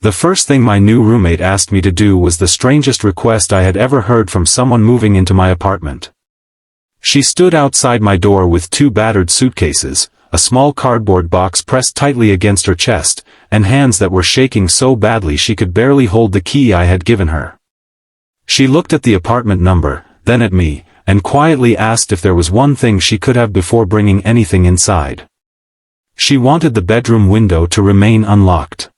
The first thing my new roommate asked me to do was the strangest request I had ever heard from someone moving into my apartment. She stood outside my door with 2 battered suitcases, a small cardboard box pressed tightly against her chest, and hands that were shaking so badly she could barely hold the key I had given her. She looked at the apartment number, then at me, and quietly asked if there was one thing she could have before bringing anything inside. She wanted the bedroom window to remain unlocked.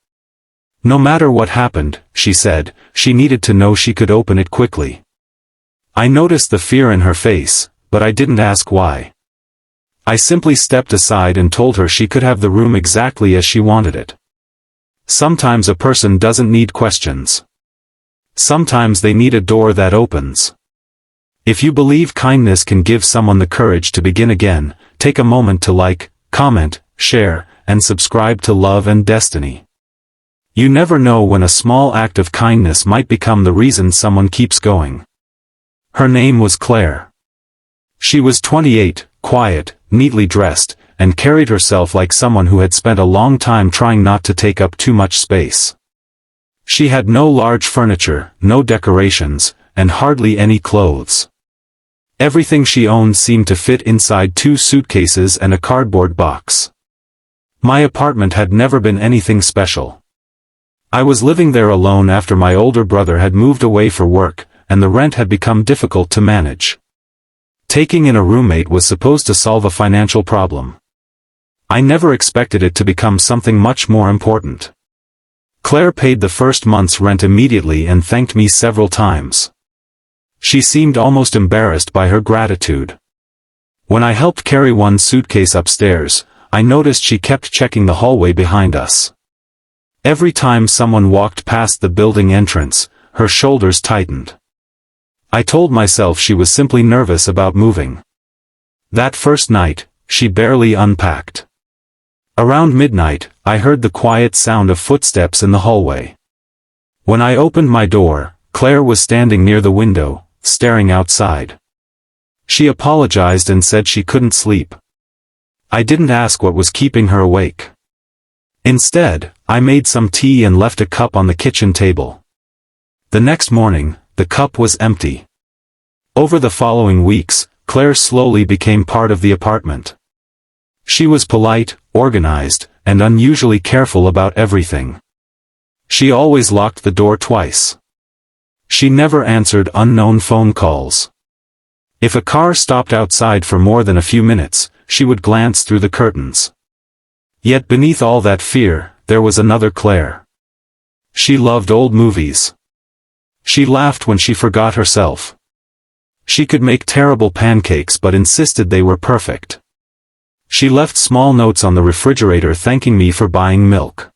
No matter what happened, she said, she needed to know she could open it quickly. I noticed the fear in her face, but I didn't ask why. I simply stepped aside and told her she could have the room exactly as she wanted it. Sometimes a person doesn't need questions. Sometimes they need a door that opens. If you believe kindness can give someone the courage to begin again, take a moment to like, comment, share, and subscribe to Love and Destiny. You never know when a small act of kindness might become the reason someone keeps going. Her name was Claire. She was 28, quiet, neatly dressed, and carried herself like someone who had spent a long time trying not to take up too much space. She had no large furniture, no decorations, and hardly any clothes. Everything she owned seemed to fit inside 2 suitcases and a cardboard box. My apartment had never been anything special. I was living there alone after my older brother had moved away for work, and the rent had become difficult to manage. Taking in a roommate was supposed to solve a financial problem. I never expected it to become something much more important. Claire paid the first month's rent immediately and thanked me several times. She seemed almost embarrassed by her gratitude. When I helped carry one suitcase upstairs, I noticed she kept checking the hallway behind us. Every time someone walked past the building entrance, her shoulders tightened. I told myself she was simply nervous about moving. That first night, she barely unpacked. Around midnight, I heard the quiet sound of footsteps in the hallway. When I opened my door, Claire was standing near the window, staring outside. She apologized and said she couldn't sleep. I didn't ask what was keeping her awake. Instead, I made some tea and left a cup on the kitchen table. The next morning, the cup was empty. Over the following weeks, Claire slowly became part of the apartment. She was polite, organized, and unusually careful about everything. She always locked the door twice. She never answered unknown phone calls. If a car stopped outside for more than a few minutes, she would glance through the curtains. Yet beneath all that fear, there was another Claire. She loved old movies. She laughed when she forgot herself. She could make terrible pancakes but insisted they were perfect. She left small notes on the refrigerator thanking me for buying milk.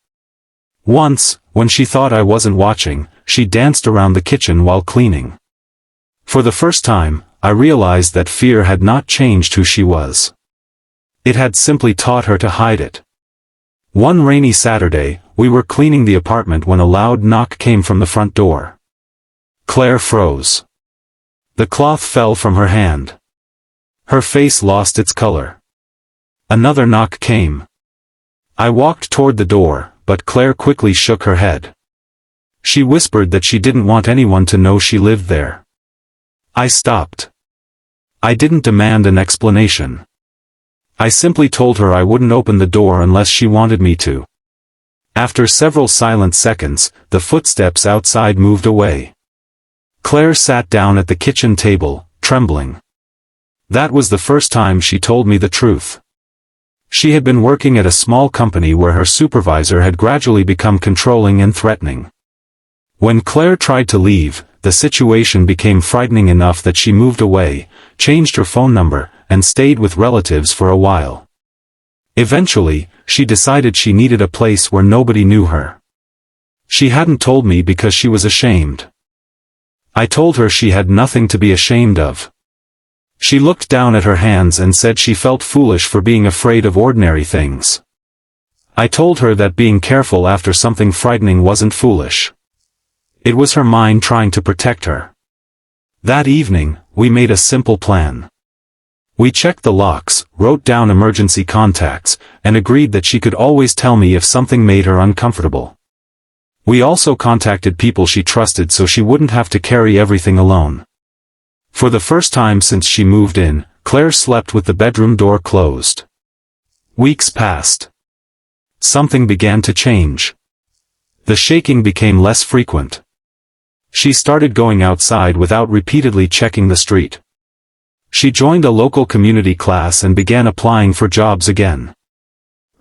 Once, when she thought I wasn't watching, she danced around the kitchen while cleaning. For the first time, I realized that fear had not changed who she was. It had simply taught her to hide it. One rainy Saturday, we were cleaning the apartment when a loud knock came from the front door. Claire froze. The cloth fell from her hand. Her face lost its color. Another knock came. I walked toward the door, but Claire quickly shook her head. She whispered that she didn't want anyone to know she lived there. I stopped. I didn't demand an explanation. I simply told her I wouldn't open the door unless she wanted me to. After several silent seconds, the footsteps outside moved away. Claire sat down at the kitchen table, trembling. That was the first time she told me the truth. She had been working at a small company where her supervisor had gradually become controlling and threatening. When Claire tried to leave, the situation became frightening enough that she moved away, changed her phone number, and stayed with relatives for a while. Eventually, she decided she needed a place where nobody knew her. She hadn't told me because she was ashamed. I told her she had nothing to be ashamed of. She looked down at her hands and said she felt foolish for being afraid of ordinary things. I told her that being careful after something frightening wasn't foolish. It was her mind trying to protect her. That evening, we made a simple plan. We checked the locks, wrote down emergency contacts, and agreed that she could always tell me if something made her uncomfortable. We also contacted people she trusted so she wouldn't have to carry everything alone. For the first time since she moved in, Claire slept with the bedroom door closed. Weeks passed. Something began to change. The shaking became less frequent. She started going outside without repeatedly checking the street. She joined a local community class and began applying for jobs again.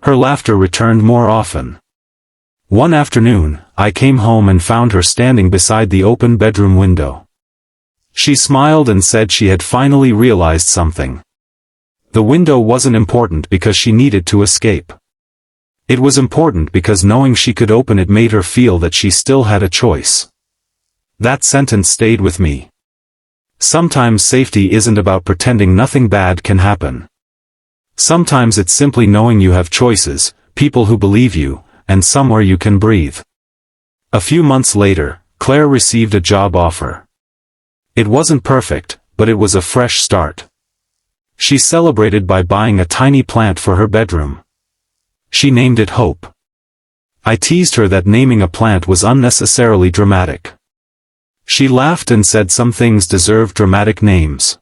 Her laughter returned more often. One afternoon, I came home and found her standing beside the open bedroom window. She smiled and said she had finally realized something. The window wasn't important because she needed to escape. It was important because knowing she could open it made her feel that she still had a choice. That sentence stayed with me. Sometimes safety isn't about pretending nothing bad can happen. Sometimes it's simply knowing you have choices, people who believe you, and somewhere you can breathe. A few months later, Claire received a job offer. It wasn't perfect, but it was a fresh start. She celebrated by buying a tiny plant for her bedroom. She named it Hope. I teased her that naming a plant was unnecessarily dramatic. She laughed and said some things deserve dramatic names.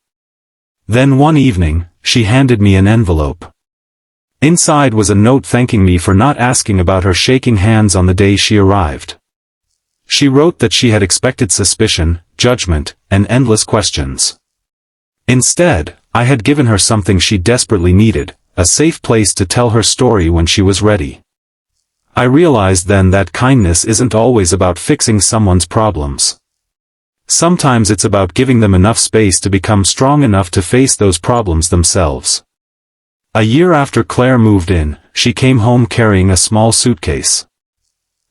Then one evening, she handed me an envelope. Inside was a note thanking me for not asking about her shaking hands on the day she arrived. She wrote that she had expected suspicion, judgment, and endless questions. Instead, I had given her something she desperately needed, a safe place to tell her story when she was ready. I realized then that kindness isn't always about fixing someone's problems. Sometimes it's about giving them enough space to become strong enough to face those problems themselves. A year after Claire moved in, she came home carrying a small suitcase.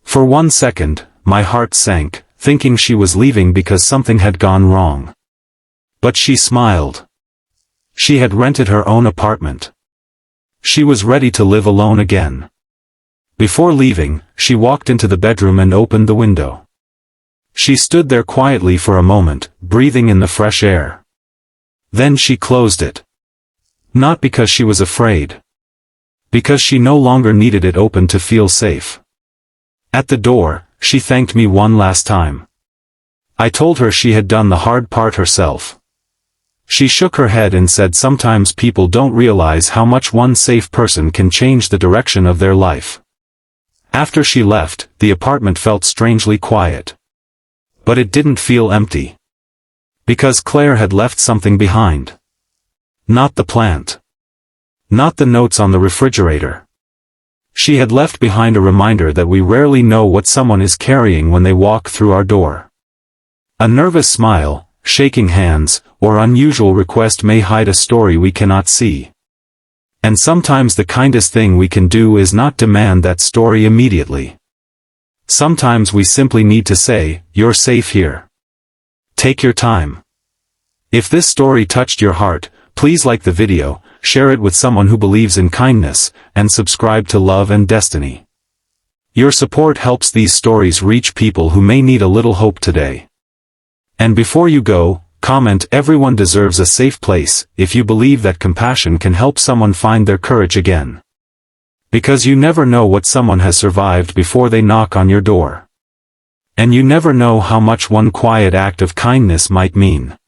For 1 second, my heart sank, thinking she was leaving because something had gone wrong. But she smiled. She had rented her own apartment. She was ready to live alone again. Before leaving, she walked into the bedroom and opened the window. She stood there quietly for a moment, breathing in the fresh air. Then she closed it. Not because she was afraid. Because she no longer needed it open to feel safe. At the door, she thanked me one last time. I told her she had done the hard part herself. She shook her head and said sometimes people don't realize how much one safe person can change the direction of their life. After she left, the apartment felt strangely quiet. But it didn't feel empty. Because Claire had left something behind. Not the plant. Not the notes on the refrigerator. She had left behind a reminder that we rarely know what someone is carrying when they walk through our door. A nervous smile, shaking hands, or unusual request may hide a story we cannot see. And sometimes the kindest thing we can do is not demand that story immediately. Sometimes we simply need to say, "You're safe here. Take your time." If this story touched your heart, please like the video, share it with someone who believes in kindness, and subscribe to Love and Destiny. Your support helps these stories reach people who may need a little hope today. And before you go, comment "Everyone deserves a safe place" if you believe that compassion can help someone find their courage again. Because you never know what someone has survived before they knock on your door. And you never know how much one quiet act of kindness might mean.